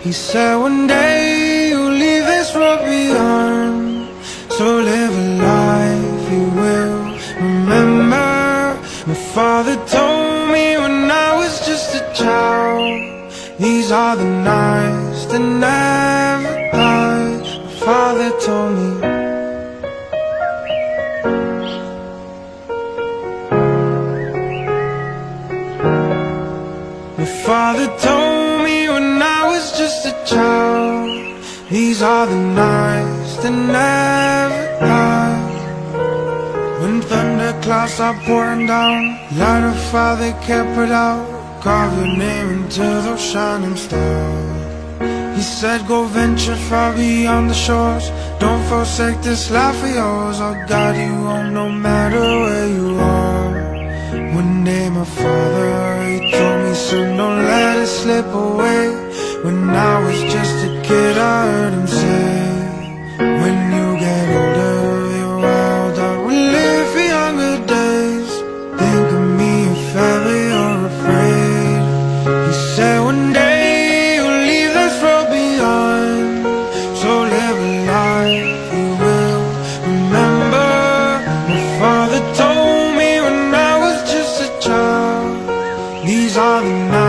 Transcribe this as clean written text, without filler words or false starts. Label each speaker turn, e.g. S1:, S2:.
S1: He said one day you'll leave this world behind, so live a life you will remember. My father told me when I was just a child, these are the nights that never die. My father told me. My father told me when I was just a child, these are the nights that never die. When thunderclouds are pouring down, light a fire they can't put out, carve your name into those shining stars. He said go venture far beyond the shores, don't forsake this life of yours. I'll guide you home no matter where you are. One day my father, he told me, son, don't let it slip away. When I was just a kid I heard him say, when you get older your world I will live for younger days. Think of me if ever you're afraid. He said one day you'll leave this world behind, so live a life you will remember. My father told me when I was just a child, these are the nights